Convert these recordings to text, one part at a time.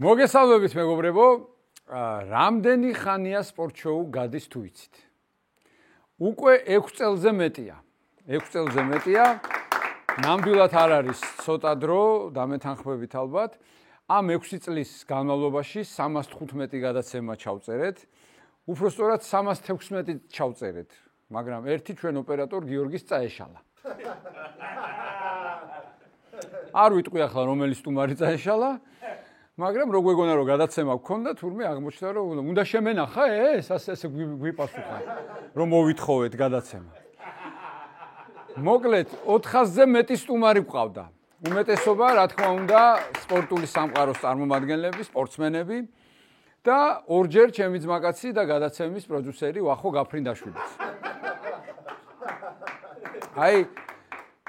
მოგესალმებით მეგობრებო, რამდენი ხანია სპორტ შოუ გადის თუ იცით? უკვე 6 წელზე მეტია. 6 წელზე მეტია. ნამდვილად არ არის ცოტა დრო, დამეთანხმებით ალბათ. ამ 6 წლის განმავლობაში 315 გადაცემა ჩავწერეთ. უпростоრად 316 ჩავწერეთ, მაგრამ ერთი ჩვენ ოპერატორ გიორგის წაეშალა. არ ვიტყვი ახლა რომელი სტუმარი წაეშალა, მაგრამ რო გვეგონა რომ გადაცემა გქონდა, თურმე აღმოჩნდა რომ უნდა შემენახა ეს, ასე გვიპასუხა, რომ მოვითხოვეთ გადაცემა. მოკლედ 400-ზე მეტი სტუმარი გვყავდა. უმეტესობა, რა თქმა უნდა, სპორტული სამყაროს წარმომადგენლები, სპორტსმენები და ორჯერ ჩემი ძმაკაცი და გადაცემის პროდიუსერი ვახო გაფრინდაშვილიც. აი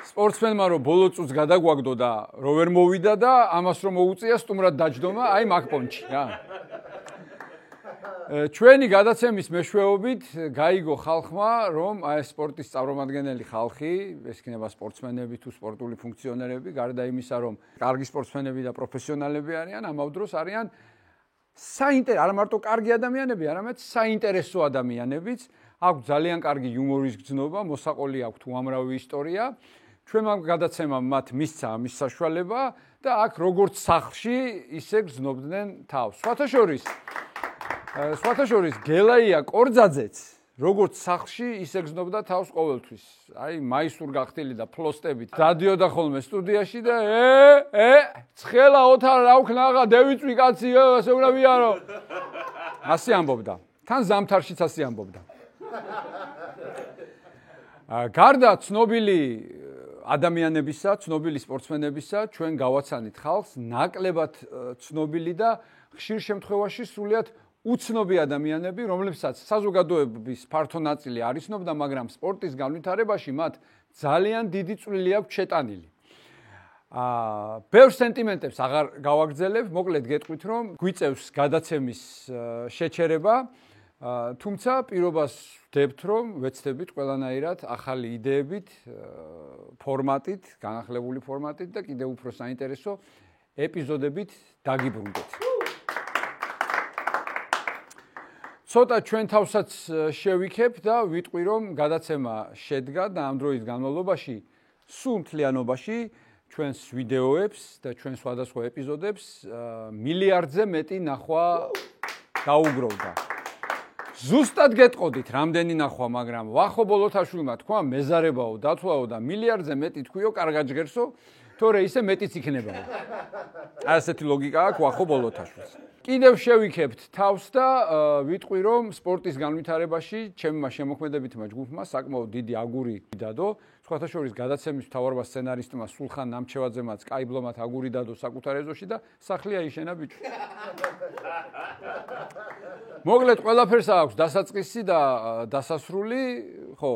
სპორტსმენმა რომ ბოლო წუთს გადაგვაგდო და რო ვერ მოვიდა და ამას რომ მოუწია სტუმრად დაჯდომა, აი მაგ პონჩი რა. ჩვენი გადაცემის მეშვეობით გაიგო ხალხმა, რომ აი სპორტის წარმომადგენელი ხალხი, ეს იქნება სპორტსმენები თუ სპორტული ფუნქციონერები, გარდა იმისა, რომ კარგი სპორტსმენები და პროფესიონალები არიან, ამავ დროს არიან არა მარტო კარგი ადამიანები, არამედ საინტერესო ადამიანებიც. აქვს ძალიან კარგი იუმორის გრძნობა, მოსაყოლი აქვთ უამრავი ისტორია. ჩვენმა გადაცემამ მათ მისცა ამის საშუალება და აქ როგორც სახლში, ისე გრძნობდნენ თავს. სხვათა შორის გელაია კორძაძეც როგორც სახლში, ისე გრძნობდა თავს ყოველთვის. აი მაისურ გახტილი და ფლოსტებით დადიოდა ხოლმე სტუდიაში და ცხელა ოთარ რა ვქნაღა დევიწვი კაცი, ასე უნდა ვიარო. ასე ამბობდა. თან ზამთარშიც ასე ამბობდა. გარდა ცნობილი ადამიანებისა, ცნობილი სპორტსმენებისა, ჩვენ გავაცანით ხალხს ნაკლებად ცნობილი და ხშირ შემთხვევაში სრულიად უცნობი ადამიანები, რომლებსაც საზოგადოების ფართო ნაწილი არ იცნობდა, მაგრამ სპორტის განვითარებაში მათ ძალიან დიდი წვლილი აქვს შეტანილი. ბევრ სენტიმენტებს აღარ გავაგრძელებ, მოკლედ გეტყვით, რომ გვიწევს გადაცემის შეჩერება, თუმცა პირობას ვდებთ, რომ ვეცდებით ყველანაირად ახალი იდეებით, ფორმატით, განახლებული ფორმატით და კიდევ უფრო საინტერესო ეპიზოდებით დაგიბრუნდეთ. ცოტა ჩვენ თავსაც შევიქებ და ვიტყვი, რომ გადაცემა შედგა და ამ დროის განმავლობაში სულ მთლიანობაში ჩვენს ვიდეოებს და ჩვენს სხვადასხვა ეპიზოდებს მილიარდზე მეტი ნახვა დაუგროვდა. ზუსტად გეტყოდით რამდენი ნახვა, მაგრამ ვახო ბოლოთაშვილმა თქვა მეზარებაო, დათვლაო და მილიარდზე მეტი თქვიო, კარგად ჟღერსო, თორე ისე მეტიც იქნებაო. ასეთი ლოგიკა აქვს ვახო ბოლოთაშვილს. კიდევ შევიქებთ თავს და ვიტყვი, რომ სპორტის განვითარებაში ჩემმა შემოქმედებითმა ჯგუფმა საკმაოდ დიდი აგური დადო. სხვათა შორის გადაცემის მთავარ სცენარისტმა სულხან ნამჩევაძემაც კაიბლომათ აგური დადო საკუთარ ეზოში და სახლია იშენა ბიჭო. მოკლედ ყველაფერს აქვს დასაწყისი და დასასრული, ხო,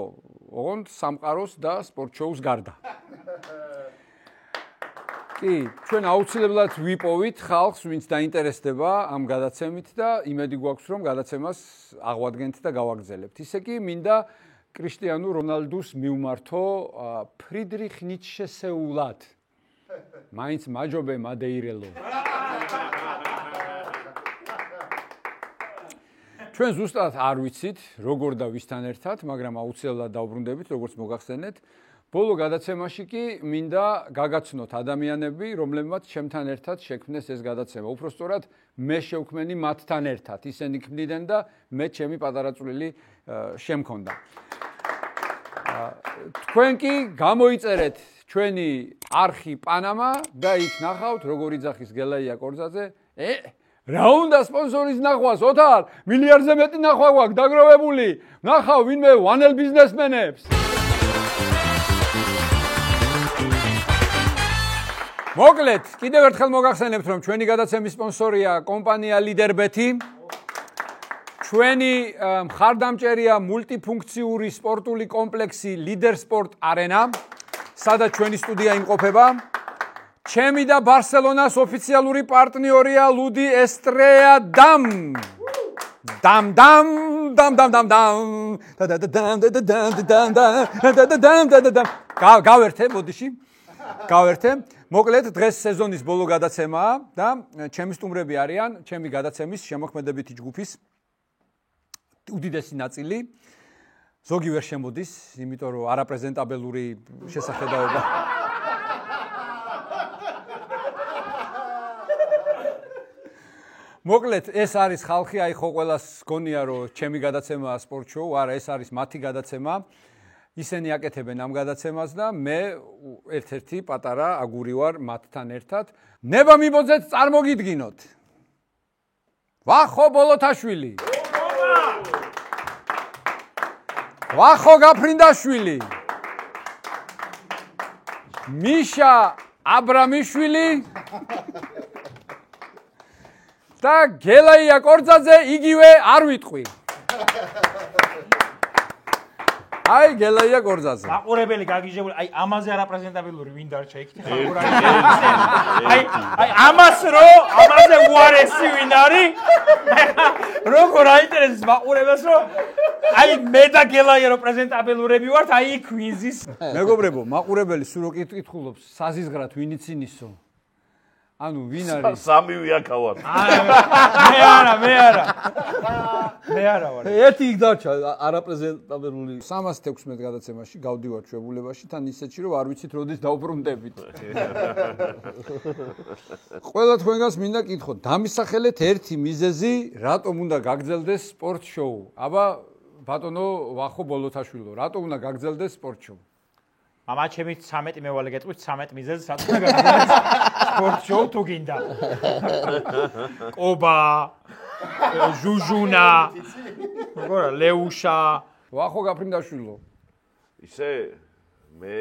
ოღონდ სამყაროს და სპორტ შოუს გარდა. კი, ჩვენ აუცილებლად ვიპოვით ხალხს, ვინც დაინტერესდება ამ გადაცემით და იმედი გვაქვს, რომ გადაცემას აღვადგენთ და გავაგრძელებთ. ისე კი მინდა კრისტიანუ რონალდუს მივმართო ფრიდრიხ ნიშესეულად. მაინც მაჯობე მადეირელო. ჩვენ ზუსტად არ ვიცით, როგორ და ვისთან ერთად, მაგრამ აუცილებლად დავბრუნდებით, როგორც მოგახსენეთ. ბოლო გადაცემაში კი მინდა გაგაცნოთ ადამიანები, რომლებმაც ჩემთან ერთად შექმნეს ეს გადაცემა. უпростоრად მე შევქმენი მათთან ერთად. ისინი ქმნიდნენ და მე ჩემი პატარა წვლილი შემქონდა. თქვენ კი გამოიწერეთ ჩვენი არხი პანამა და იქ ნახავთ, როგორ იძახის გელაია კორძაძე. რა უნდა სპონსორის ნახვას, ოთარ, მილიარდზე მეტი ნახვა გვაქვს დაგროვებული. ნახავ ვინმე ვანელ ბიზნესმენებს. მოკლედ, კიდევ ერთხელ მოგახსენებთ, რომ ჩვენი გადაცემის სპონსორია კომპანია ლიდერბეთი. ჩვენი მხარდამჭერია მულტიფუნქციური სპორტული კომპლექსი ლიდერ სპორტ არენა, სადაც ჩვენი სტუდია იმყოფება. ჩემი და ბარსელონას ოფიციალური პარტნიორია ლუდი ესტრეა დამ. გავერთე ბოდიში. გავერთე. მოკლედ დღეს სეზონის ბოლო გადაცემაა და ჩემი სტუმრები არიან ჩემი გადაცემის შემოქმედებითი ჯგუფის უდიდესი ნაწილი. ზოგი ვერ შემოდის, იმიტომ რომ არაპრეზენტაბელური შესახედაობა. მოკლედ ეს არის ხალხი, აი ხო ყველას გონია რომ ჩემი გადაცემაა სპორტ შოუ, არა ეს არის მათი გადაცემა. ისინი აკეთებენ ამ გადაცემას და მე ერთ-ერთი პატარა აგური ვარ მათთან ერთად. ნება მიბოძეთ წარმოგიდგინოთ. ვახო ბოლოთაშვილი. ვახო გაფრინდაშვილი. მიშა აბრამიშვილი. და გელაია კორძაძე იგივე არ ვიტყვი. აი გელაია კორძაძე. მაყურებელი გაგიჟებული, აი ამაზე არაპრეზენტაბელური ვინ დარჩა იქ აი ამაზე უარესი ვინ არის? როგორ აინტერესებს მაყურებელს რომ აი მე და გელაია რო პრეზენტაბელურები ვართ, აი იქ ვინზის. მეგობრებო, მაყურებელი სულ რო კითხულობს, საზიზღრად ვინ იცინისო? ანუ ვინ არის? სამივე აქავარ. მე არა ვარ. ერთი იქ დარჩა არაპრეზენტაბელური 316 გადაცემაში გავდივარ ჩვეულებაში თან ისეთში რომ არ ვიცით როდის დავბრუნდებით. ყველა თქვენგანს მინდა კითხოთ, დამისახელეთ ერთი მიზეზი, რატომ უნდა გაგრძელდეს სპორტ შოუ? აბა ბატონო ვახო ბოლოთაშვილო, რატომ უნდა გაგრძელდეს სპორტ შოუ? ამა ჩემი 13 მევალე გეტყვით 13 მიზეზს რატომ გაგრძელდეს სპორტ შოუ თუ გინდა. კობა, ჟუჟუნა, როგორა ლეუშა, ვახო გაფრინდაშვილო. ისე მე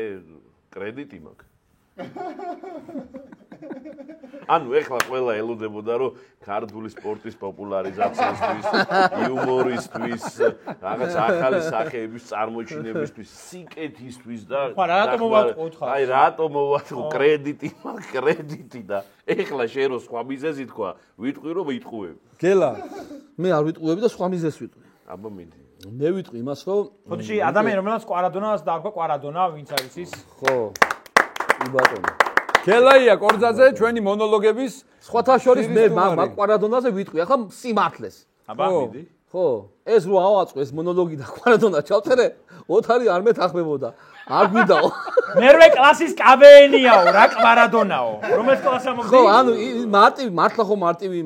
კრედიტი მაქვს. ანუ ეხლა ყველა ელოდებოდა რომ ქართული სპორტის პოპულარიზაციისთვის, იუმორისთვის, რაღაც ახალი სახეების წარმოჩინებისთვის, სიკეთისთვის და რატომ მოვატყუოთ ხალხს? აი რატომ მოვატყუ კრედიტი მაქვს, კრედიტი და ეხლა შენ რო სხვა მიზეზი თქვა, ვიტყვი რომ ვიტყუები. გელა, მე არ ვიტყუები და სხვა მიზეზს ვიტყვი. აბა მინდი. მე ვიტყვი იმას რომ ხოდში ადამიანი რომელსაც კვარადონას დაარქვა კვარადონა, ვინც არის ის? ხო. იბატონო. გელაია კორძაძე ჩვენი მონოლოგების სხვათა შორის მე კვარადონაზე ვიტყვი, ახლა სიმართლეს. აბა მიდი. ხო, ეს რო ავაწყო ეს მონოლოგი და კვარადონა ჩავწერე, ოთარი არ მეთახმებოდა. არ გვიდაო. მერვე კლასის კაბეენიაო, რა კვარადონაო. რომელ კლასსა მოგდი? ხო, ანუ მარტივი, მართლა ხო მარტივი,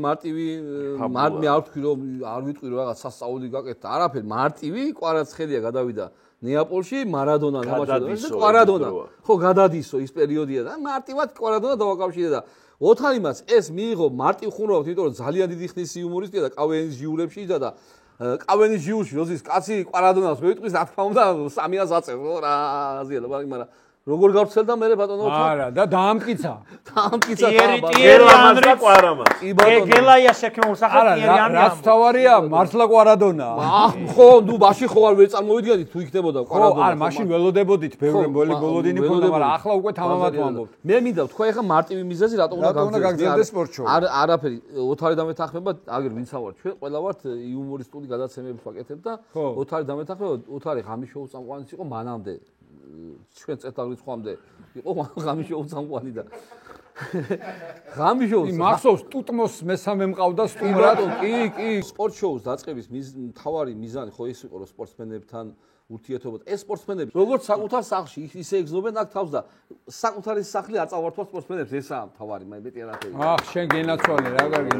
მე არ ვთქვი რომ არ ვიტყვი რომ რაღაც სასწაული გაკეთდა, არაფერი, მარტივი კვარაცხელია გადავიდა ნეაპოლში, მარადონა გამარჯვდა, კვარადონა. ხო, გადადისო ის პერიოდია და მარტივად კვარადონა დავაკავშირე და ოთარიმას ეს მიიღო მარტივ ხუმრობთ, იმიტომ რომ ძალიან დიდი ხნის იუმორისტია და კავენის ჟიურებში იჯდა და კავენის ჟიურში როზის კაცი კვარადონას ვიტყვის, რა თქმა უნდა 300 აწევს, რა აზია, მაგრამ როგორ გავრცელდა მე ბატონო ოთარ? არა, და დაამტკიცა. დაამტკიცა გელამას და კვარამას. გელაია შექმნილ სახელ ტიერიანი. რაც თავარია, მართლა კვარადონა. ხო, ნუ მაშინ ხო არ ვერ წარმოვიდგენით თუ იქნებოდა კვარადონა. არა, მაშინ ველოდებოდით, ბევრი ბოლოდინი ქონდა, მაგრამ ახლა უკვე თამამად ვამბობთ. მე მინდა თქვა ეხა მარტივი მიზეზი რატომ უნდა გაგრძელდეს სპორტ შოუ? არაფერი, ოთარი დამეთახმება, აგერ ვინც ავარ, ჩვენ ყველა ვართ იუმორისტული გადაცემებს ვაკეთებთ და ოთარი დამეთახმება, ოთარი ღამის შოუს წამყვანის იყო მანამდე. ჩვენ წეთაღრიცხვამდე იყო ღამის შოუს წამყვანი და ღამის შოუს მახსოვს ტუტმოს მესამე მყავდა სტუმრად. კი, სპორტ შოუს დაწყების მთავარი მიზანი ხო ის იყო რომ სპორტსმენებთან ურთიერთობა. ეს სპორტსმენები როგორც საკუთარ სახლში ისე ეგზნობენ აქ თავს და საკუთარი სახლი აწავართვა სპორტსმენებს, ესაა მთავარი მეტი არაფერი. შენ გენაცვალე რა კარგი.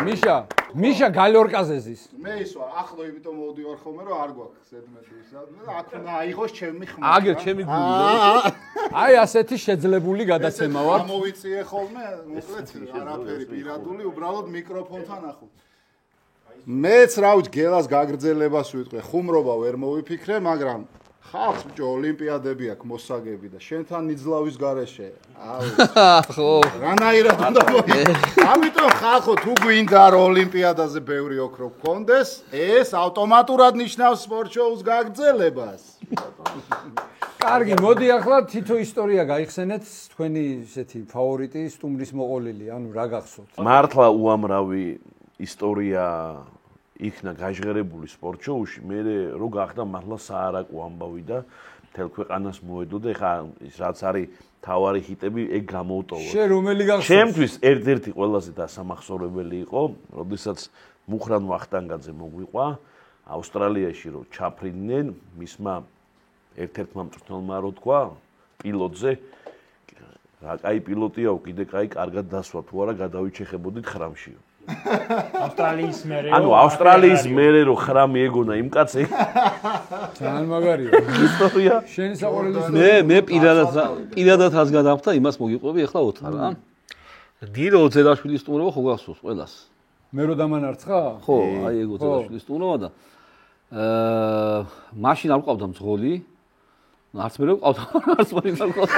მიშა გალორკაზეზის. მე ის ვარ, ახლო იმიტომ მოვდივარ ხოლმე რომ არ გვაქვს ზედმეტი ის. აქ უნდა აიღოს ჩემი ხმა. აგერ ჩემი გული. აი ასეთი შეძლებული გადაცემა ვარ. გამოვიწიე ხოლმე, მოკლედ არაფერი პირადული, უბრალოდ მიკროფონთან ახლო. მეც რა ვიცი, გელას გაგრძელებას ვიტყვი, ხუმრობა ვერ მოვიფიქრე, მაგრამ ხალხს ბიჭო ოლიმპიადები აქვს მოსაგები და შენთან ნიძლავის გარეშე. ხო. რანაირად უნდა ამიტომ ხალხო თუ გვინდა რომ ოლიმპიადაზე ბევრი ოქრო გქონდეს, ეს ავტომატურად ნიშნავს სპორტ შოუს გაგრძელებას. კარგი, მოდი ახლა თითო ისტორია გაიხსენეთ, თქვენი ესეთი ფავორიტი სტუმრის მოყოლილი, ანუ რა გახსოვთ? მართლა უამრავი ისტორია იქნა გაჟღერებული სპორტ-შოუში, მე რო გახდა მართლა საარაკო ამბავი და მთელ ქვეყანას მოედო და ეხა ის რაც არის თავარი ჰიტები ეგ გამოუტოვა. შენ რომელი გახსოვს? ჩემთვის ერთ-ერთი ყველაზე დასამახსოვრებელი იყო, როდესაც მუხრან ვახტანგაძე მოგვიყვა ავსტრალიაში რო ჩაფრინდნენ მისმა ერთ-ერთმა მწვრთნელმა რო თქვა პილოტზე რა კაი პილოტიაო კიდე კაი კარგად დასვა თუ არა გადავიჩეხებოდით ხრამშიო. ავსტრალიის მერე ანუ ავსტრალიის მერე რო ხრამი ეგონა იმ კაცი ძალიან მაგარია. ისტორია. შენი საყვარელი მე პირადად რას გადავხდა იმას მოგიყვები ახლა ოთარ რა. დილო ოცელაშვილის სტუმრობა ხო გახსოვს ყველას? მე რო დამანარცხა? ხო, აი ეგ ოცელაშვილის სტუმრობა და მაშინ არ ყავდა მძღოლი. არც მე რო ყავდა, არც მე რო ყავდა.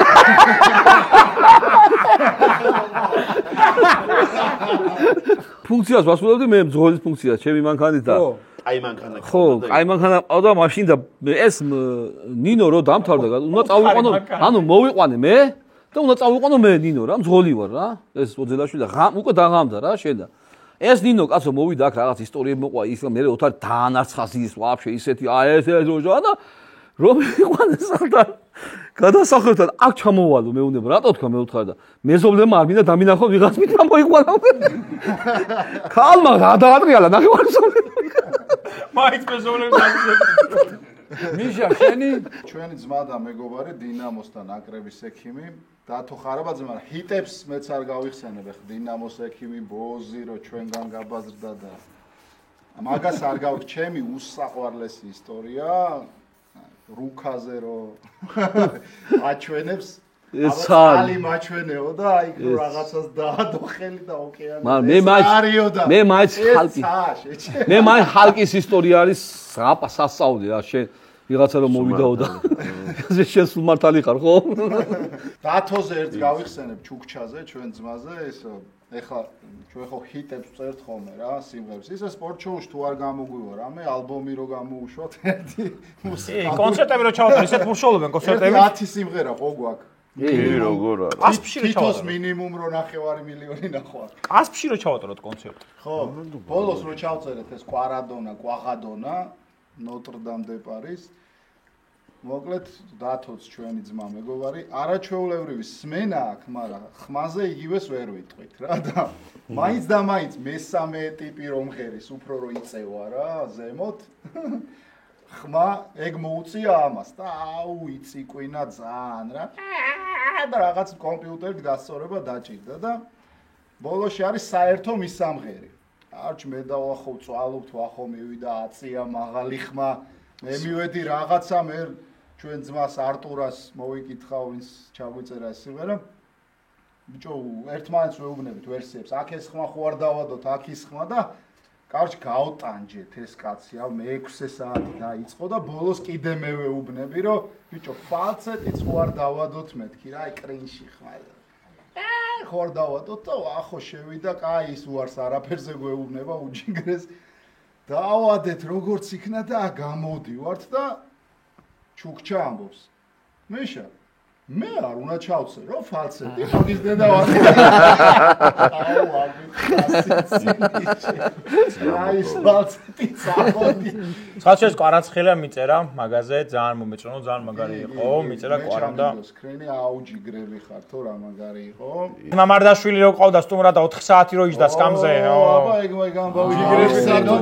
ფუნქციას ვასრულებდი მე მძღოლის ფუნქციას, ჩემი მანქანით და აი მანქანა. ხო, აი მანქანა ყავდა მაშინ და ეს ნინო რო დამთავრდა, უნდა წავიყვანო, ანუ მოვიყვანე მე და უნდა წავიყვანო მე ნინო რა, მძღოლი ვარ რა. ეს ოძელაშვილი და უკვე დაღამდა რა შენ და ეს ნინო კაცო მოვიდა აქ რაღაც ისტორიები მოყვა ის მე ოთარ დაანარცხას ის ვაფშე ისეთი ეს როჟა და რომ იყვანეს ახლა გადასახლებთან აქ ჩამოვალო მეუბნება რატო თქვა მე უთხარ და მეზობლებმა არ მინდა დამინახო ვიღაც მითხრა მოიყვანა ქალმა რა დაადრიალა ნახევარი მაინც მეზობლები მიშა შენი ჩვენი ძმა და მეგობარი დინამოსთან აკრების ექიმი დათო ხარაბაძე მაგრამ ჰიტებს მეც არ გავიხსენებ ახლა დინამოს ექიმი ბოზი რო ჩვენგან გაბაზრდა და მაგას არ გავიქ ჩემი უსაყვარლესი ისტორია რუკაზე რო აჩვენებს ალი მაჩვენეო და აი რაღაცას დაადო ხელი და ოკეანე მე მაინც ჰალკის ისტორია არის სასწაული რა შენ ვიღაცა რომ მოვიდაო და შენ სულ მართალი ხარ ხო დათოზე ერთ გავიხსენებ ჩუქჩაზე ჩვენ ძმაზე ეს ეხლა ჩვენ ხო ჰიტებს წერთ ხოლმე რა სიმღერებს ისე სპორტ შოუში თუ არ გამოგვივა რამე ალბომი რო გამოუშვათ ერთი მუსიკა კონცერტები რო ჩავატარეთ ისეთ მუშაობენ კონცერტები 10 სიმღერა ხო გვაქვს კი როგორ არა კასპში რო თითოს ჩავატაროთ მინიმუმ რო 9 მილიონი ნახვა კასპში რო ჩავატაროთ კონცერტი ხო ბოლოს რო ჩავწერეთ ეს კვარადონა ნოტრ-დამ დე პარის მოკლედ დათოც ჩვენი ძმა მეგობარი არაჩვეულებრივი სმენა აქვს მაგრამ ხმაზე იგივეს ვერ ვიტყვით რა და მაინც და მაინც მესამე ტიპი რომ ღერის უფრო რო იწევა რა ზემოთ ხმა ეგ მოუწია ამას და აუ იწიკვინა ძალიან რა და რაღაც კომპიუტერით გასწორება დაჭირდა და ბოლოში არის საერთო მისამღერი არჩ მე დავახო წვალობთ ვახო მივიდა აწია მაღალი ხმა მე მივედი რაღაცა მე ჩვენ ძმას არტურას მოვიკითხა ვინც ჩაგვიწერა ეს სიმღერა ბიჭო ერთმანეთს ვეუბნებით ვერსიებს აქ ეს ხმა ხო არ დავადოთ აქ ის ხმა და კარჩ გაუტანჯეთ ეს კაცი ა მე-6 საათი დაიწყო და ბოლოს კიდე მე ვეუბნები რომ ბიჭო ფალცეტიც ხო არ დავადოთ მეთქი რა აი კრინში ხმა ხო არ დავადოთ და ახო შევიდა კაი ის უარს არაფერზე გვეუბნება უჯინგრეს დავადეთ როგორც იქნა და გამოდივართ და ჩუქჩა ამბობს მეშა მე არ უნდა ჩავწერო ფალცეტი მაგის დედავარი აი ფალცეტი წამოდი საჩეს კვარაცხელა მიწერა მაგაზე ძალიან მომეწონა ძალიან მაგარი იყო მიწერა კვარამ და სკრინი აუჯიგრები ხართო რა მაგარი იყო მამარდაშვილი რო ყავდა სტუმრა და 4 საათი რო იჯდა სკამზე აბა ეგ გამბავი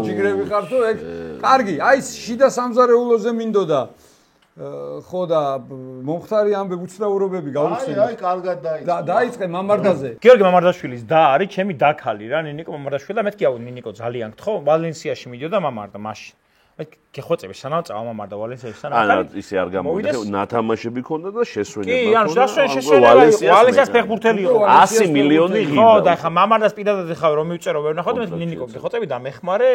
ჯიგრები ხართო ეგ კარგი აი შიდა სამზარეულოზე მინდოდა ხო და მომხდარი ამბები უცნაურობები გაუხსენე აი კარგად დაიწყო დაიწყე მამარდაზე გიორგი მამარდაშვილის და არის ჩემი დაქალი რა ნინიკო მამარდაშვილი და მეთქი ნინიკო ძალიან გთხოვ ვალენსიაში მიდიოდა მამარდა მაშინ მე გეხოცები სანამ წავა მამარდა ვალენსიაში სანამ არა ისე არ გამოვიდა ნათამაშები ქონდა და შესვენება კი ანუ ვალენსიას ფეხბურთელი იყო 100 მილიონი ღირდა ხო და ხა მამარდას პირადად ეხავ რომ მივწერო ვერ ნახავ და მე ნინიკო გეხოცები და მეხმარე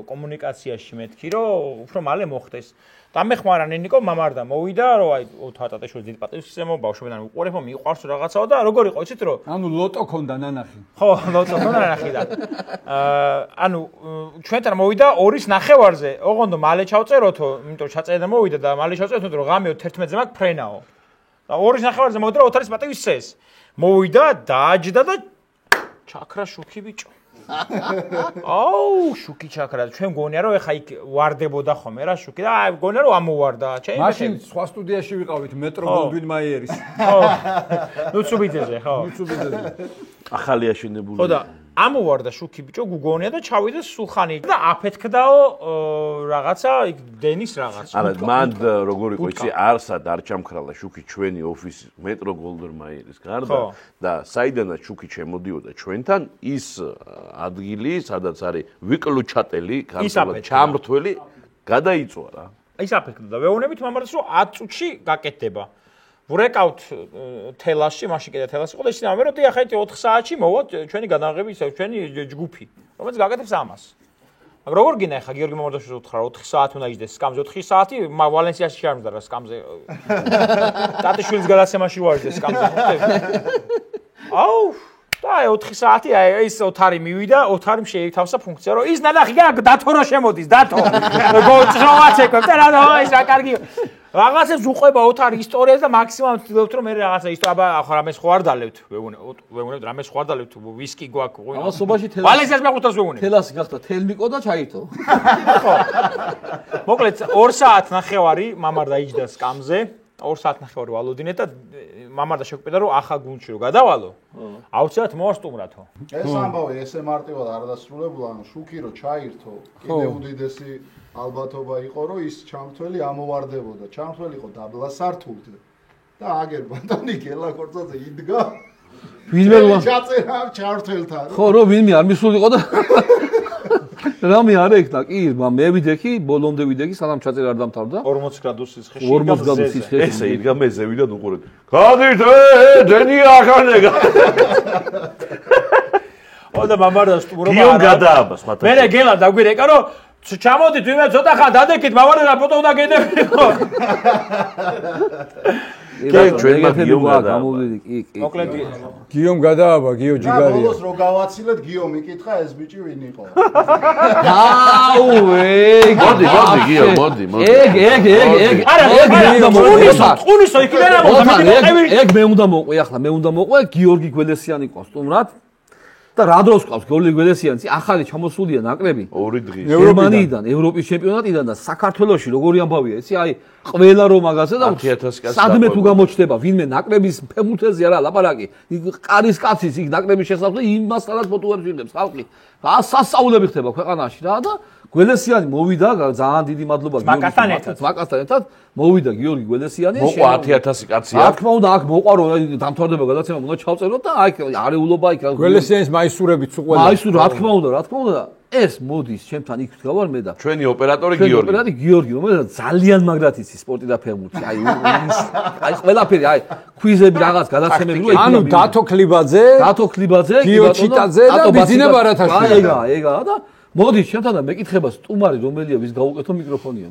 კომუნიკაციაში მეთქი რომ უფრო მალე მოხდეს დამეხმარა ნინიკო მამარდა მოვიდა რომ აი თატატეშვილი დიდ პატივისცემო ბავშვებიდან უყურებო მიყვარს რაღაცაო და როგორ იყო იცით რომ ანუ ლოტო ქონდა ნანახი ხო ლოტო ქონდა ნანახი და ანუ ჩვენთან მოვიდა 2.5-ზე ოღონდ მალე ჩავწეროთო იმიტომ ჩაწერე და მოვიდა და მალე ჩავწეროთო რომ ღამეო 11-ზე მაქვს ფრენაო და 2.5-ზე მოვიდა რომ 4-ის პატივისცეს მოვიდა დააჯდა და ჩაქრა შუქი ბიჭო აუ, შუქი ჩაქრა, ჩვენ გონია რომ ეხა იქ ვარდებოდა ხოლმე რა შუქი და აი გონია რომ ამოვარდა. მაშინ სხვა სტუდიაში ვიყავით მეტრო გოლდვინ მაიერის. ხო. ნუცუბიძეზე, ხო. ნუცუბიძეზე. ახალი აშენებული. ხო და ამოვარდა შუქი ბიჭო გუგონია და ჩავიდა სულხანი და აფეთქდაო რაღაცა იქ დენის რაღაც. არა, მან როგორ იყო იცი არსად არ ჩამქრალა შუქი ჩვენი ოფისი მეტრო გოლდვინ მაიერის გარდა და საიდანაც შუქი შემოდიოდა ჩვენთან ის ადგილი, სადაც არის ვიკლუჩატელი, ქართულად ჩამრთველი, გადაიწვა რა. ის აფეთქდა და ვეუბნებით მამარს რომ 10 წუთში გაკეთდება. ვრეკავთ თელასში, მაშინ კიდე თელასში იყო და ისინი ამბობენ რომ დი ახლა 4 საათში მოვა ჩვენი გადაღები, ჩვენი ჯგუფი, რომელიც გაკეთებს ამას. მაგრამ როგორ გინდა ახლა გიორგი მამარდაშვილს უთხრა 4 საათი უნდა იჯდეს სკამზე 4 საათი ვალენსიაში შეამზდა რა სკამზე. ტატიშვილის გადაცემაში ვარჯდეს სკამზე. აუ და 4 საათი აი ის ოთარი მივიდა, ოთარიმ შეითავსა ფუნქცია, რომ ის ნახე დათო რა შემოდის, დათო. გოჭროვაცეკობ და რა ის რა კარგი. რაღაცებს უყვება ოთარი ისტორიას და მაქსიმალურად ვთქვით რომ მე რაღაცა ისტორია ახლა რამეს ხო არ დალებთ, ვეუბნებთ რამეს ხო არ დალებთ, ვისკი გვაქვს, ღვინო. ამასობაში თელასი. ვალენსიას მეყუთავს ვეუბნებ. თელასი გახდა თელმიკო და ჩაითო. ხო. მოკლედ 2 საათ ნახევარი მამარდა იჯდა სკამზე. 2 საათ ნახევარი ვალოდინეთ და მამარდა შეგვიდა რომ ახლა გუნდში რომ გადავალო. აუცილებლად მოასტუმრათო. ეს ამბავი ესე მარტივად არ დასრულებულა, ანუ შუქი რო ჩაირთო, კიდე უდიდესი ალბათობა იყო რომ ის ჩამრთველი ამოვარდებოდა. ჩამრთველი იყო დაბლა სართულით და აგერ ბატონი გელაქორწაძე იდგა. ვინმე ჩაწერა ჩამრთველთან. ხო, რომ ვინმე არ მისულიყო და რამე არ ეკნა, კი, მე ვიდექი, ბოლომდე ვიდექი, სანამ ჩაწერა არ დამთავრდა. 40 გრადუსის სიცხეში. 40 გრადუსის სიცხეში. ესე იდგა მე ზევიდან უყურეთ. გადით დენი ახანეგა. ოდა მამარდა სტუმრობა. გიომ გადააბა სხვათა. მე გელა დაგვირეკა რომ ჩამოდით ვინმე ცოტა ხან დადეკით მამარდა და ფოტო უნდა გედებინო. ჩვენმა გიომ გამოვიდი, კი. მოკლედ გიომ გადააბა, გიო ჯიგარია. ბოლოს რო გავაცილეთ გიო მიკითხა ეს ბიჭი ვინ იყო. აუ, მოდი, გიო, მოდი. ეგ. არა, ყუნისო იქიდან ეგ მე უნდა მოყვე ახლა, მე უნდა მოყვე გიორგი გველესიანი კოსტუმრად. და რა დროს ყავს გიორგი გველესიანიც ახალი ჩამოსულია ნაკრები 2 დღის გერმანიიდან ევროპის ჩემპიონატიდან და საქართველოში როგორი ამბავია იცი აი ყველა რომ მაგაზე და სადმე თუ გამოჩდება ვინმე ნაკრების ფეხბურთელზე არა ლაპარაკი ყარის კაცის იქ ნაკრების შესაძლებლად იმასთანაც ფოტოებს ვიღებს ხალხი რა სასწაულები ხდება ქვეყანაში რა და გველესიანი მოვიდა ძალიან დიდი მადლობა მაკასთან ერთად მოვიდა გიორგი გველესიანი მოყვა 10000 კაცი რა თქმა უნდა აქ მოყვა რომ დამთავრდება გადაცემა უნდა ჩავწეროთ და აი არეულობა იქ გველესიანის მაისურებით სულ ყველა მაისურ რა თქმა უნდა ეს მოდის ჩემთან იქ ვდგავარ მე და ჩვენი ოპერატორი გიორგი რომელიც ძალიან მაგრად იცის სპორტი და ფეხბურთი აი ყველაფერი აი ქვიზები რაღაც გადაცემები რო ანუ დათო ქლიბაძე გიო ჩიტაძე და ბიძინა ბარათაშვილი ეგა და მოდის ჩემთან და მეკითხება სტუმარი რომელია ვის გაუკეთო მიკროფონია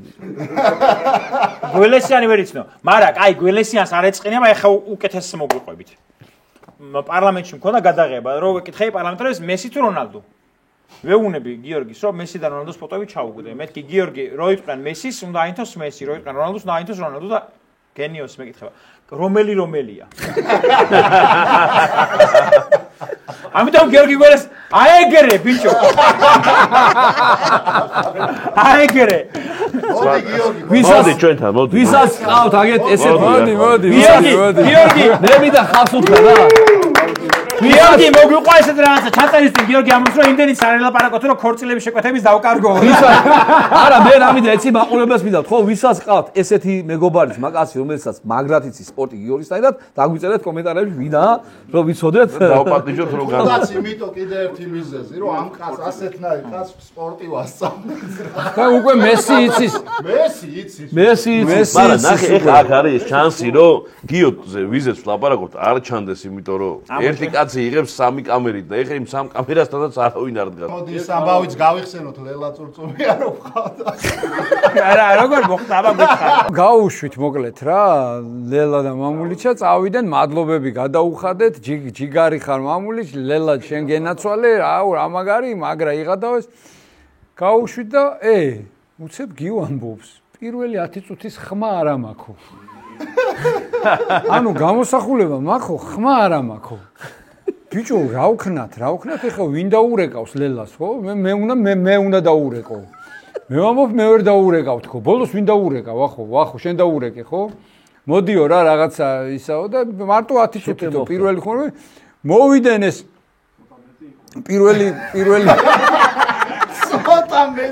გველესიანი ვერ იცნო მაგრამ აი გველესიანს არ ეწყინა მაგრამ ეხა უკეთესს მოგვიყვებით პარლამენტში მქონდა გადაღება რომ ვეკითხე პარლამენტარებს მესი თუ რონალდო ვეუბნები გიორგის რომ მესი და რონალდოს ფოტოები ჩაუგდე მეთქი გიორგი რო იყვნენ მესის უნდა აინთოს მესი რო იყვნენ რონალდოს უნდა აინთოს რონალდო და გენიოს მეკითხება რომელია ამიტომ გიორგი გველეს აეგერე ბიჭო აეგერე მოდი ჩვენთან მოდი ვისაც ყავთ აგეთ ესეთი მოდი გიორგი მე მინდა ხალხს უთხრა რა გიორგი მოგვიყვა ესეთ რაღაცა ჩაწერის წინ გიორგი ამბობს რომ იმდენი სარელაპარაკოთ რომ ქორწილების შეკვეთების დავკარგო არა მე რა მინდა ეცი მაყურებელს მინდა ხო ვისაც ყავთ ესეთი მეგობარი მაგაცი რომელსაც მაგრად იცის სპორტი გიორგისთანაც დაგვიწერეთ კომენტარებში ვინა რომ ვიცოდეთ დავპატიჟოთ რომ გადაც იმიტომ კიდე ერთი მიზეზი რომ ამ კაც ასეთნაირ კაც სპორტი ვასწავლებს და უკვე მესი იცის მაგრამ ნახე ეხა აქ არის შანსი რომ გიოზე ვიზებს ვლაპარაკობთ არ ჩანდეს იმიტომ რომ ერთი კაცი იღებს 3 კამერით და ეხა იმ 3 კამერასთანაც არავინ არ დგას მოდი ეს ამბავიც გავიხსენოთ ლელა წურწუმია რო ხავდა არა როგორ მოხდა აბა გითხარ გაუშვით მოკლედ რა ლელა და მამულიჩა წავიდნენ მადლობები გადაუხადეთ ჯიგარი ხარ მამულიჩ ლელა შენ გენაცვალე რა მაგარი მაგრა იღადავეს გაუშვით და უცებ გიო ამბობს პირველი 10 წუთის ხმა არა მაქვს ანუ გამოსახულება მაქვს ხმა არა მაქვს ბიჭო, რა ვქნათ, ეხლა ვინ დაურეკავს ლელას, ხო? მე უნდა დაურეკო. მე ვამბობ, მე ვერ დაურეკავ თქო. ბოლოს ვინ დაურეკავ, ახო, შენ დაურეკე, ხო? მოდიო რა რაღაცა ისაო და მარტო 10 წუთითო პირველი ხომი მოვიდნენ ეს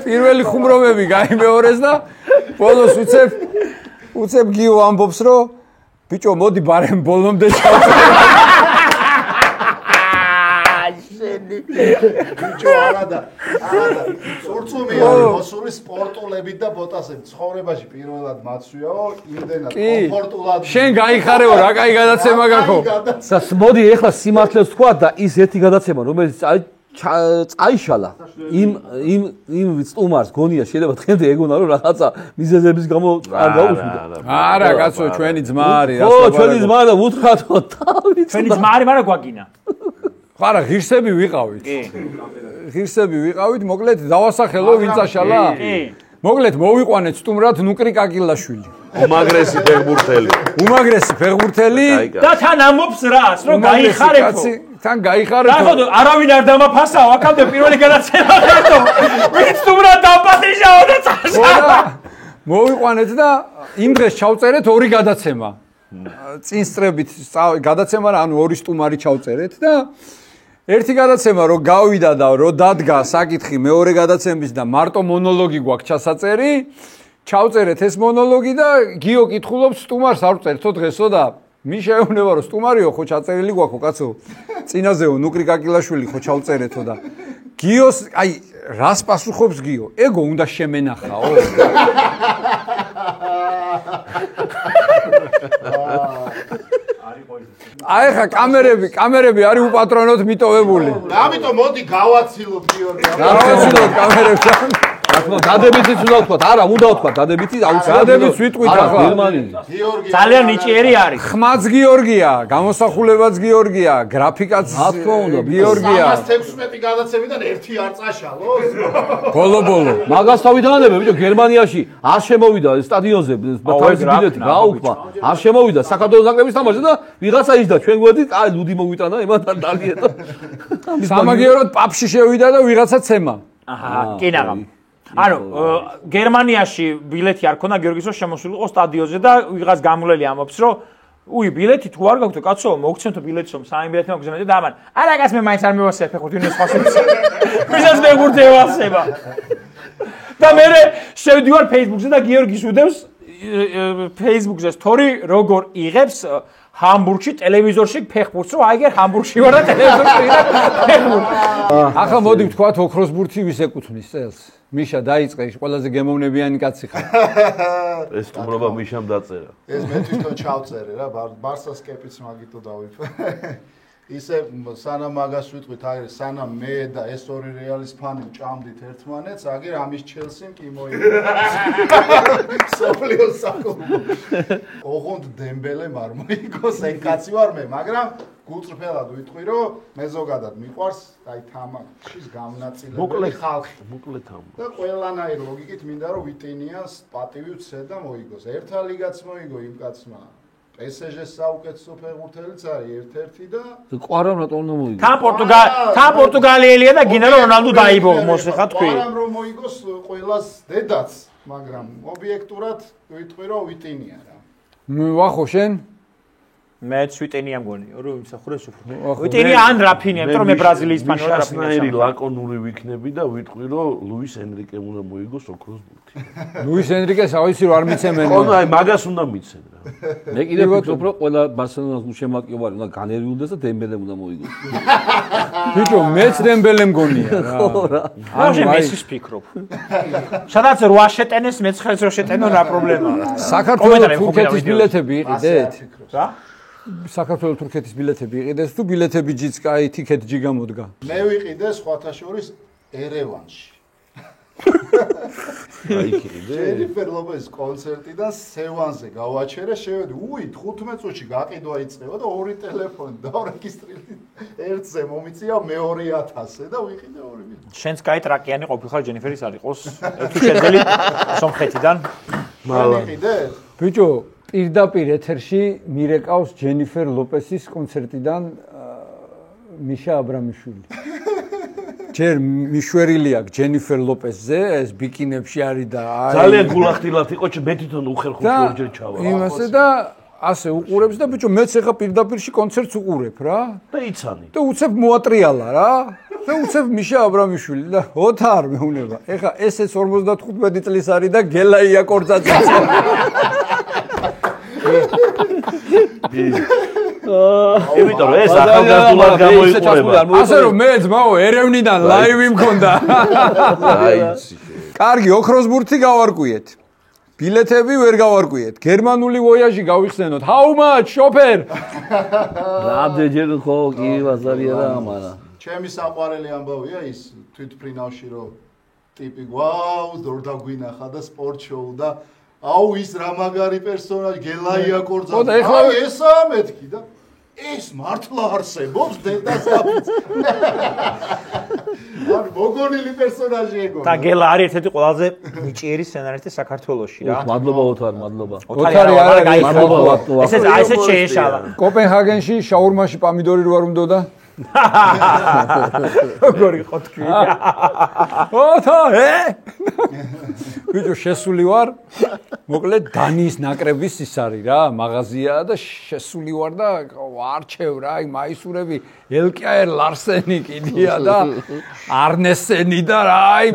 პირველი ხუმრობები გაიმეორეს და ბოლოს უცებ გიო ამბობს რომ ბიჭო მოდი ბარემ ბოლომდე ჩავწერ ბიჭო არადა სურცუმია მოსული სპორტულებით და ბოტასებით ცხოვრებაში პირველად მაცვიაო იმდენად კომფორტულად შენ გაიხარეო რა კაი გადაცემა გაქვს და მოდი ეხლა სიმართლეს თქვა და ის ერთი გადაცემა რომელიც წაიშალა იმ სტუმარს გონია შეიძლება დღემდე ეგონა რომ რაღაცა მიზეზების გამო არ გაუშვიდა არა კაცო ჩვენი ძმა არის რა ხო ჩვენი ძმა და უთხრათო თავი ჩვენი ძმა არის მაგრამ გვაგინა ხარა ღირსები ვიყავით მოკლედ დავასახელო ვინ წაშალა მოკლედ მოვიყვანეთ სტუმრად ნუკრი კაკილაშვილი უმაგრესი ფეხბურთელი და თან ამბობს რას რომ გაიხარეთო თან გაიხარეთო რა ხო არავინ არ დამაფასაო აქამდე პირველი გადაცემა ხარდო ვინც სტუმრად დაპატრიჟაო და წაშალა მოვიყვანეთ და იმ დღეს ჩავწერეთ ორი გადაცემა წინსწრებით გადაცემა რა ანუ ორი სტუმარი ჩავწერეთ და ერთი გადაცემა რო გავიდა და რო დადგა საკითხი მეორე გადაცემის და მარტო მონოლოგი გვაქვს ჩასაწერი ჩავწერეთ ეს მონოლოგი და გიო კითხულობს სტუმარს არ წერთო დღესო და მის შეეუბნება რომ სტუმარიო ხო ჩაწერილი გვაქვს კაცო წინაზეო ნუკრი კაკილაშვილი ხო ჩავწერეთო და გიოს აი რას პასუხობს გიო ეგო უნდა შემენახაო აი ხა კამერები არის უპატრონოდ მიტოვებული. ამიტომ მოდი გავაცილოთ გიორგი. გავაცილოთ კამერებთან. დადებითიც უნდა ვთქვათ, არა, უნდა ვთქვათ, დადებითი აუცილებლად. დადებითს ვიტყვით ახლა. გიორგი. ძალიან ნიჭიერი არის. ხმაც გიორგია, გამოსახულებაც გიორგია, გრაფიკაც გიორგია. 316 გადაცემიდან ერთი არ წაშალოს. ბოლო. მაგას თავი დაანებე, ბიჭო, გერმანიაში არ შემოვიდა სტადიონზე, თავისი ბილეთი გააუქმა. არ შემოვიდა საქართველოს ნაკრების თამაში და ვიღაცა ისდა ჩვენ გვერდით, აი ლუდი მოგვიტანა, იმათ არ დალიეტა. სამაგიეროდ პაპში შევიდა და ვიღაცა ცემა. აჰა, კინაღამ. ანუ გერმანიაში ბილეთი არ ქონდა გიორგის რომ შემოსულიყო სტადიონზე და ვიღაც გამულელი ამბობს რომ უი ბილეთი თუ არ გაქვთ კაცო მოგცემთო ბილეთს რომ სამი ბილეთი მოგზავნეთ და ამან არა კაც მე მაინც არ მევასებ ფეხბურთი უნდა სხვას ვისაც ფეხბურთი ევასება და მე შევდივარ Facebook-ზე და გიორგის უდევს Facebook-ზე სტორი როგორ იღებს ჰამბურგში ტელევიზორში ფეხბურთს რომ აიგერ ჰამბურგში ვარ და ტელევიზორში იღებ ფეხბურთს ახლა მოდი ვთქვათ ოქროს ბურთი ვის ეკუთვნის წელს მიშა დაიწყე ყველაზე გემოვნებიანი კაცი ხარ ეს სტუმრობა მიშამ დაწერა ეს მე თვითონ ჩავწერე რა ბარსას კეპიც მაგითო დავიფე ისე სანამ მაგას ვიტყვით აი სანამ მე და ეს ორი რეალის ფანი ჭამდით ერთმანეთს აგერ ამის ჩელსიმ კი მოიგო სოფლიოს საკლუბო ოღონდ დემბელემ არ მოიგოს ეგ კაცი ვარ მე მაგრამ გულწრფელად ვიტყვი რომ მე ზოგადად მიყვარს აი თამაშის გამნაწილებელი ხალხი მოკლედ ამ და ყველანაირ ლოგიკით მინდა რომ ვიტინიას პატივი ვცე და მოიგოს ერთა ლიგაც მოიგო იმ კაცმა PSG-ს საუკეთესო ფეხბურთელიც არის ერთ-ერთი და ყვარამ რატომ უნდა მოიგო თან პორტუგალიელია და გინდა რომ რონალდო დაიბო მოსეხა თქვი ყვარამ რომ მოიგოს ყველას დედაც მაგრამ ობიექტურად ვიტყვი რომ ვიტინია რა ვახო შენ მეც ვიტენია მგონი რომ იმსახურეს ვიტენია ან რაფინია იმიტომ რომ მე ბრაზილიის ფანი ვარ რაფინიერი ლაკონური ვიქნები და ვიტყვი რომ ლუის ენრიკემ უნდა მოიგოს ოქროს ბურთი ლუის ენრიკეს ავისი რომ არ მიცემენ ხო აი მაგას უნდა მიცენ რა მე კიდევ ვფიქრობ რომ ყველა ბარსელონას უშემატკივარი უნდა განერვიულდეს და დემბელემ უნდა მოიგოს ბიჭო მეც დემბელე მგონია რა ხო რა აი მესის ფიქრობ სადაც 8 შეტენეს მეც 9 რო შეტენო რა პრობლემაა საქართველოს თურქეთის ბილეთები იყიდეთ რა საქართველოს თურქეთის ბილეთები იყიდეს თუ ბილეთები ჯიც კაი ტიკეტ ჯი გამოდგა მე ვიყიდე სხვათა შორის ერევანში აი კიდე ჯენიფერ ლოპეს კონცერტიდან სევანზე გავაჩერე შევედი უი 15 წუთში გაყიდვა იწყება და ორი ტელეფონი დავრეგისტრირდი ერთზე მომიწია მეორე 1000-ზე და ვიყიდე ორი ბილეთი შენც კაი ტრაკიანი ყოფილიყარ ჯენიფერის არ იყოს თუ შეძელი სომხეთიდან მალე იყიდე ბიჭო პირდაპირ ეთერში მირეკავს ჯენიფერ ლოპესის კონცერტიდან მიშა აბრამიშვილი. ჯერ მიშვერილი აქვს ჯენიფერ ლოპესზე, ეს ბიკინებში არის და აი ძალიან გულახდილად იყო, მე თვითონ უხერხულში ორჯერ ჩავა. იმასე და ასე უყურებს და ბიჭო მეც ეხა პირდაპირში კონცერტს უყურებ რა. და იცანი. და უცებ მოატრიალა რა. და უცებ მიშა აბრამიშვილი და ოთარ მეუნება. ეხა ესეც 55 წლის არის და გელაია კორძაძე. იმიტომ რომ ეს ახალგაზრდულად გამოიყურება. ასე რომ მე ძმაო ერევნიდან ლაივი მქონდა. კარგი, ოქროს ბურთი გავარკვიეთ. ბილეთები ვერ გავარკვიეთ. გერმანული ვოიაჟი გავიხსენოთ. How much, შოფერ? რამდენჯერ ხო კი ბაზარია რა ამარა. ჩემი საყვარელი ამბავია ის თვითფრინავში რომ ტიპი გვაუ დორ დაგვინახა და სპორტ შოუ და აუ ის რა მაგარი პერსონაჟი გელაია კორძაძე. აი ესა მეთქი და ეს მართლა არსებობს დედასაფიც. არ მოგონილი პერსონაჟი ეგო. და გელა არის ერთ-ერთი ყველაზე ნიჭიერი სცენარისტი საქართველოში რა. მადლობა ოთარ, მადლობა. ოთარი არა მადლობა. ესეც შეეშალა. კოპენჰაგენში შაურმაში პამიდორი რო არ უნდოდა? როგორი ხო თქვი? ოთარ, ბიჭო შესული ვარ. მოკლედ დანიის ნაკრების ის არის რა, მაღაზიაა და შესული ვარ და ვარჩევ რა, აი მაისურები ელკიაერ ლარსენი კიდია და არნესენი და რა, აი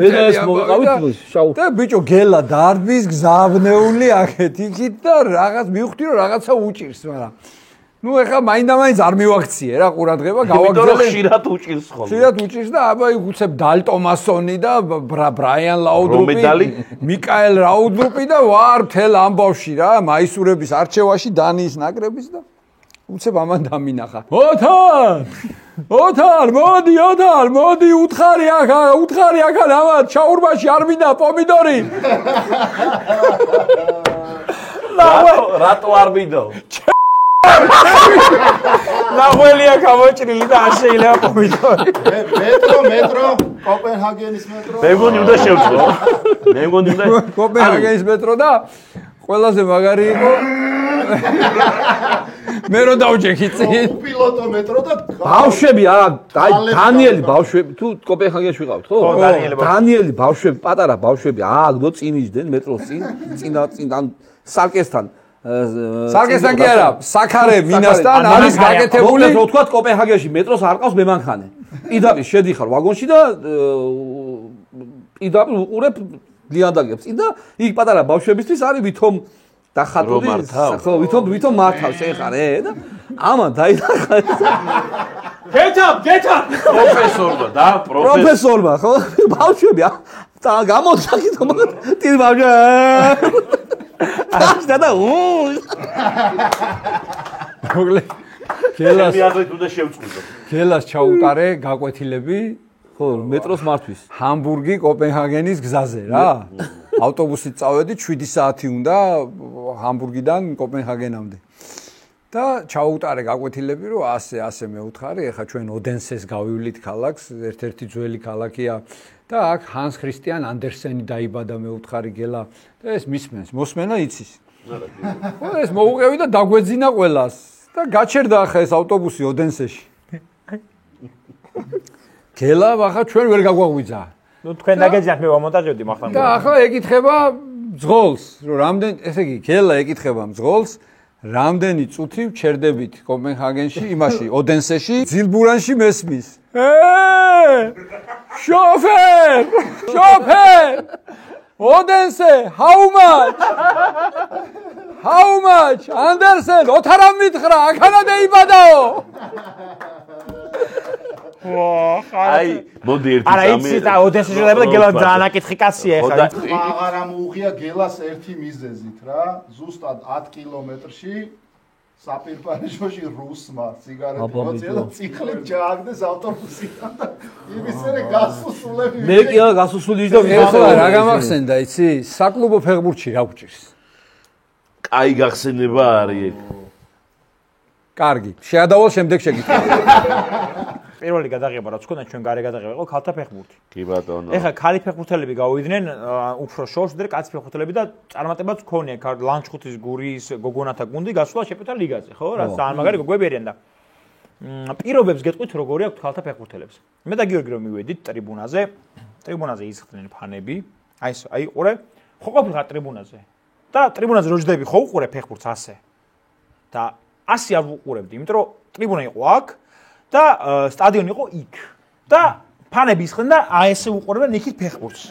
და ბიჭო გელა დარბის გზავნეული აქეთ იქით და რაღაც მივხვდი რომ რაღაცა უჭირს, მაგრამ ნუ ეხა მაინდა-მაინც არ მივაქციე რა ყურადღება გავაგზავნე. ხშირად უჭირს ხოლმე. ხშირად უჭირს და აბა უცებ დალ ტომასონი და ბრაიან ლაუდრუპი, მიკაელ რაუდრუპი და ვარ მთელ ამბავში რა, მაისურების არჩევაში დანიის ნაკრების და უცებ ამან დამინახა. ოთარ, მოდი, უთხარი აქ ამათ შაურმაში არ მინდა პომიდორი. რატო არ მინდო? ნაღველია გამოჭრილი და არ შეიძლება პომიდორი. მეტრო, კოპენჰაგენის მეტრო. მე მგონი უნდა შევწყო. კოპენჰაგენის მეტრო და ყველაზე მაგარი იყო მე რო დავჭექი წინ. პილოტო მეტრო და ბავშვები არა, დანიელი ბავშვები თუ კოპენჰაგენში ვიყავთ ხო? დანიელი ბავშვები, პატარა ბავშვები აგდო წინ იჯდნენ მეტროს წინ სარკესთან სარკესთან კი არა, საკარე მინასთან არის გაკეთებული. რო თქვა კოპენჰაგენში მეტროს არ ყავს მემანქანე. პირდაპირ შედიხარ ვაგონში და პირდაპირ უყურებ ლიანდაგებს. წინ და იქ პატარა ბავშვებისთვის არის ვითომ დახატული, ხო, ვითომ მართავ შეეხარე და ამან დაიდახა. გეთა პროფესორმა ხო? ბავშვები გამოდგა კიდე ტირ ბავშვი და მოკლედ გელას მიაძვით უნდა შევწყვიტო. გელას ჩაუტარე გაკვეთილები ხო მეტროს მართვის ჰამბურგი კოპენჰაგენის გზაზე რა. ავტობუსით წავედი 7 საათი უნდა ჰამბურგიდან კოპენჰაგენამდე. და ჩაუტარე გაკვეთილები რომ ასე მე უთხარი, ეხა ჩვენ ოდენსეს გავივლით ქალაქს, ერთ-ერთი ძველი ქალაქია და აქ ჰანს ქრისტიან ანდერსენი დაიბადა მე უთხარი გელა და ეს მისმენს, მოსმენა იცის. ხო ეს მოუყევი და დაგვეძინა ყველას და გაჩერდა ახლა ეს ავტობუსი ოდენსეში. გელა ახლა ჩვენ ვერ გაგვაღვიძა. ნუ თქვენ დაგეძინათ მე ვამონტაჟებდი მახლა. და ახლა ეკითხება მძღოლს, რომ რამდენ, ესე იგი, გელა ეკითხება მძღოლს, რამდენი წუთი ვჩერდებით კოპენჰაგენში, იმაში, ოდენსეში, ძილბურანში მესმის. შოფერ! ოდენსე, how much? ანდერსენ, ოთარ ამითხრა, აქანა დაიბადაო. აი, მოდი ერთი არა, იცი და ოდენსეში დაიბადა გელა ძალიან აკითხი კაცია ეხლა. აღარ ამოუღია გელას ერთი მიზეზით რა, ზუსტად 10 კილომეტრში საპირპარეშოში რუსმა სიგარეტი მოწია და ციკლით ჩააგდეს ავტობუსიდან და იმის მერე გასუსულები. მე კი არა გასუსული ის და ეხლა რა გამახსენდა, იცი? საკლუბო ფეხბურთში რა გჭირს? კაი გახსენება არის ეგ. კარგი, შეადავალ შემდეგ შეკითხვა. პირველი გადაღება რაც ქონდა ჩვენ გარე გადაღება იყო ქალთა ფეხბურთი. კი ბატონო. ეხლა ქალი ფეხბურთელები გავიდნენ უფრო შორს და კაცი ფეხბურთელები და წარმატებაც ქონია ლანჩხუთის გურის გოგონათა გუნდი გასვლა შეფეთა ლიგაზე, ხო? რაც ძალიან მაგარი გოგოები არიან და პირობებს გეტყვით როგორი აქვს თვალთა ფეხბურთელებს. მე და გიორგი რომ მივედით ტრიბუნაზე იზრდნენ ფანები. აი ყურე, ხო ყოფილიყარ ტრიბუნაზე. და ტრიბუნაზე რო ჯდები, ხო უყურე ფეხბურთს ასე. და ასე არ უყურებდი, იმიტომ რომ ტრიბუნა იყო აქ და სტადიონი იყო იქ. და ფანები ისხდნენ და ასე უყურებდნენ იქით ფეხბურთს.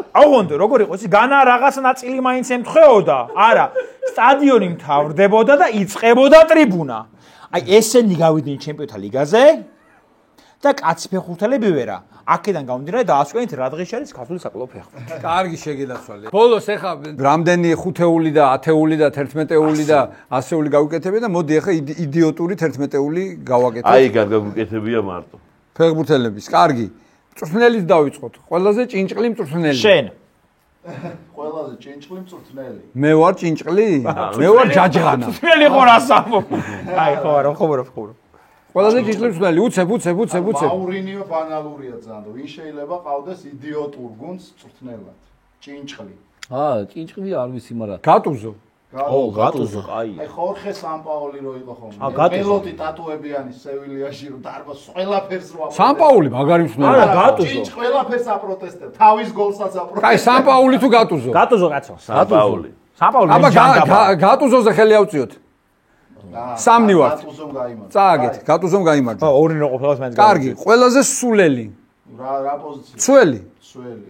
აუგონდე როგორ იყო იცი განა რაღაც ნაწილი მაინც ემთხვეოდა არა სტადიონი მთავრდებოდა და იწყებოდა ტრიბუნა აი ესენი გავიდნენ ჩემპიონთა ლიგაზე და კაცი ფეხბურთელები ვერა აქედან გამომდინარე დაასკვენით რა დღეში არის ქართული საკლუბო ფეხბურთი კარგი შეგედაცვალე ბოლოს ეხა რამდენი 5-ეული და 10-ეული და 11-ეული და 100-ეული გავიკეთებია და მოდი ეხა იდიოტური 11-ეული გავაკეთოთ აი გავიკეთებია მარტო ფეხბურთელების კარგი მწვრთნელით დავიწყოთ. ყველაზე ჭინჭყლი მწვრთნელი. შენ. ყველაზე ჭინჭყლი მწვრთნელი. მე ვარ ჭინჭყლი? მე ვარ ჯაჯღანა. მწვრთნელი ხო რას ამბობ? აი ხო არა, ხო. ყველაზე ჭინჭყლი მწვრთნელი. უცებ. მაურინიო ბანალურია ძალიან. ვინ შეიძლება ყავდეს იდიოტურ გუნდს მწვრთნელად? ჭინჭყლი. ჭინჭყლი არ ვიცი, მაგრამ გატუზო. გატუზო. აი ხორხე სამპაოლი რო იყო ხოლმე. მელოტი ტატუებიანი სევილიაში რო დარბას ყველაფერს რო სამპაოლი მაგარი მწვრთნელი. არა, გატუზო. ჭინჭ ყველაფერს აპროტესტებ. თავის გოლსაც აპროტესტებ. აი სამპაოლი თუ გატუზო? გატუზო კაცო. სამპაოლი. აბა გატუზოზე ხელი ავწიოთ. სამნი ვართ. გატუზომ გაიმარჯვა. წააგეთ, გატუზომ გაიმარჯვა. ორი რო ყოფილას მაინც კარგი, ყველაზე სულელი. რა პოზიცია? ცველი.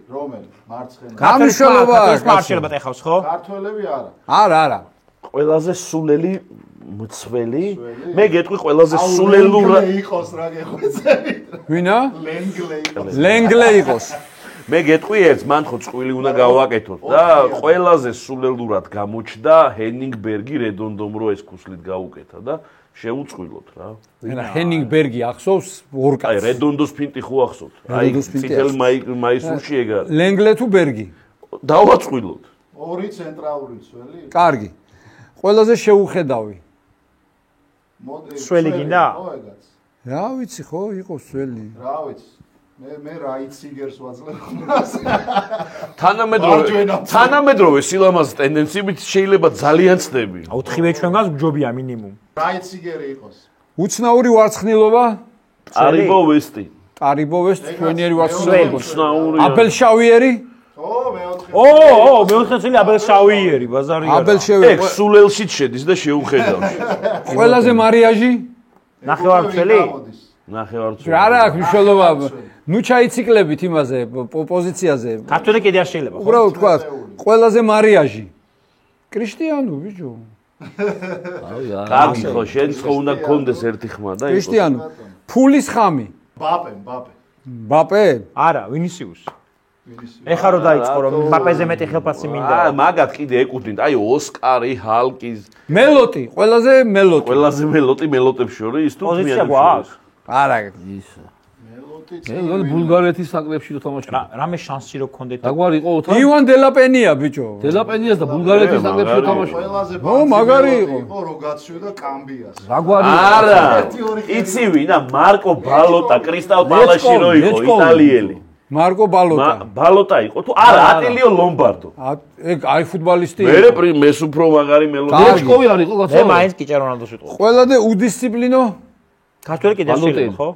რომელი? მარცხენა. გამიშველობა ეს მარშალობად ეხავს ხო? ქართველები არა. არა. ყველაზე სულელი მცველი? მე გეტყვი ყველაზე სულელურა იყოს რა გეხვეწები. ვინა? ლენგლე იყოს. მე გეტყვი ერთს, მან ხო წყვილი უნდა გავაკეთოთ და ყველაზე სულელურად გამოჩნდა ჰენინგბერგი რედონდომ რო ეს ქუსლით გაუკეთა და შეუწყვილოთ რა. ენა ჰენინგბერგი ახსოვს ორკაც. აი რედონდოს ფინტი ხო ახსოვთ? აი წითელ მაისურში ეგ არის. ლენგლე თუ ბერგი? დავაწყვილოთ. ორი ცენტრალური მცველი. კარგი. ყველაზე შეუხედავი. სველი გინდა? ხო ეგაც. რა ვიცი ხო იყოს სველი. რა ვიცი. მე რაიციგერს ვაძლევ ხმას. თანამედროვე სილამაზის ტენდენციებით შეიძლება ძალიან ცდები. 4-ვე ჩვენგანს გჯობია მინიმუმ. რაიციგერი იყოს. უცნაური ვარცხნილობა? არიბო ვესტი. არიბო ვესტი ჩვენიერი ვარცხნილობა. უცნაური. აბელშავიერი? მეოთხე წელი აბელშავიერი ბაზარი არა. აბელშავიერი. ეგ სულელშიც შედის და შეუხედავს. ყველაზე მარიაჟი? ნახევარმცველი? ნახევარმცველი. რა აქვს მნიშვნელობა? ნუ ჩაიციკლებით იმაზე პოზიციაზე. ქართველი კიდე არ შეიძლება ხო? უბრალოდ თქვა, ყველაზე მარიაჟი. კრისტიანო ბიჭო. კარგი ხო, შენ ხო უნდა გქონდეს ერთი ხმა და კრისტიანო. ფულის ხამი. ბაპე? არა, ვინისიუსი. ეხა რო დაიწყო რომ ბაპეზე მეტი ხელფასი მინდა. მაგათ კიდე ეკუთვნით, აი ოსკარი, ჰალკის. მელოტი, ყველაზე მელოტი. მელოტებს შორის თუ პოზიცია გვაქვს? არა, ისე. მე ბულგარეთის საკრებში რო თამაშობ. რამე შანსი რო გქონდეთ. დაგვარი იყო თან? ივან დელაპენია ბიჭო. დელაპენიას და ბულგარეთის საკრებში რო თამაშობ. მაგარი იყო. რო გაცვიოდა კამბიას. დაგვარი არა. იცი ვინა მარკო ბალოტა კრისტალ პალაში რო იყო იტალიელი. მარკო ბალოტა. ბალოტა იყო თუ არა ატილიო ლომბარდო. ეგ აი ფუტბოლისტი. მე უფრო მაგარი მელოდი. ლეჩკოვი არ იყო კაცო? მე მაინც კი ჭერონალდოს ვიტყვი. ყველაზე უდისციპლინო? ქართველი კიდე შეიძლება ხო?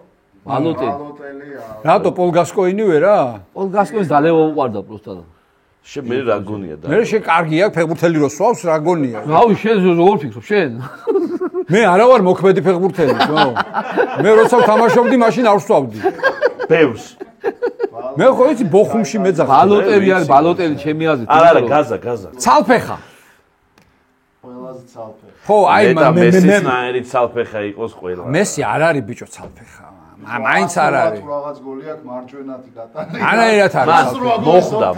ბალოტელია. რატო პოლ გასკოინი ვერა? პოლ გასკოინს დალევა უყარდა პროსტად. მე რა გონია და. მე შე კარგი აქვს ფეხბურთელი რო სვავს რა გონია. რავი შენ როგორ ფიქრობ შენ? მე არა ვარ მოქმედი ფეხბურთელი, ხო? მე როცა ვთამაშობდი, მაშინ არ ვსვავდი. ბევრს. მე ხო იცი ბოხუმში მეძახე. ბალოტები არის, ბალოტელი ჩემი აზრით. არა, გაზა. ცალფეხა. ყველაზე ცალფეხა. ხო, აი მესისნაირი ცალფეხა იყოს ყველა. მესი არ არის ბიჭო ცალფეხა. მაინც არ არის. რაღაც გოლი აქვს მარჯვენათი გატანა. არაერთ არის. მოხდა.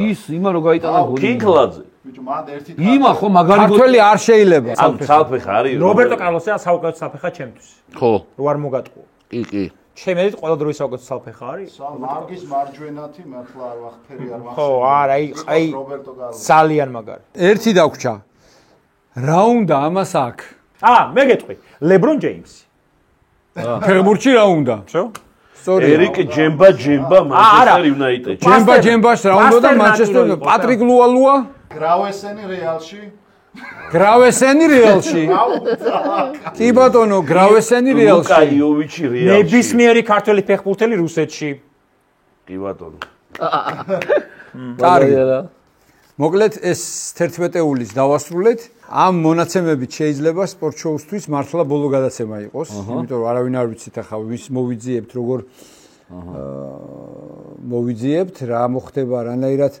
ის იმა რო გაიტანა გოლი. კინკლაძე. ბიჭო, მანდ ერთი იმა ხო მაგარი ქართველი არ შეიძლება. ცალფეხა არის. რობერტო კარლოსია საუკეთესო ცალფეხა ჩემთვის. ხო. რო არ მოგატყუო. კი. ჩემი აზრით ყველა დროის საუკეთესო ცალფეხა არის. მარგის მარჯვენათი მართლა არ ვახფერი არ ვახსენე. ხო, არა, აი რობერტო კარლოსი. ძალიან მაგარი. ერთი დაგვრჩა. რა უნდა ამას აქ? მე გეტყვი, ლებრონ ჯეიმსი. ფეხბურთში რა უნდა? შო? სწორი. ერიკ ჯემბა მანჩესტერ იუნაიტედში. ჯემბას რა უნდა და მანჩესტერ პატრიკ ლუალუა? გრავესენი რეალში. გრავესენი რეალში. კი ბატონო, გრავესენი რეალში. ლუკა იოვიჩი რეალში. ნებისმიერი ქართველი ფეხბურთელი რუსეთში. კი ბატონო. კარგი. მოკლედ ეს 11-ეულის დავასრულეთ. ამ მონაცემებით შეიძლება სპორტ შოუსთვის მართლა ბოლო გადაცემა იყოს, იმიტომ რომ არავინ არ ვიცით ახლა ვის მოვიძიებთ, როგორ მოვიძიებთ, რა მოხდება, რანაირად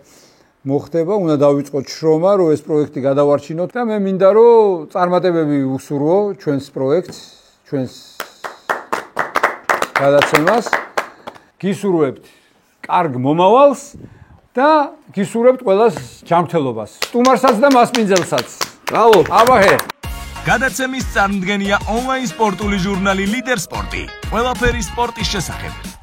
მოხდება, უნდა დავიწყოთ შრომა, რომ ეს პროექტი გადავარჩინოთ და მე მინდა რომ წარმატებები უსურვო ჩვენს პროექტს, ჩვენს გადაცემას. გისურვებთ კარგ მომავალს და გისურვებთ ყველას ჯანმრთელობას. სტუმარსაც და მასპინძელსაც. ბრავო. აბაჰე. გადაცემის წარმდგენია ონლაინ სპორტული ჟურნალი ლიდერ სპორტი. ყველაფერი სპორტის შესახებ.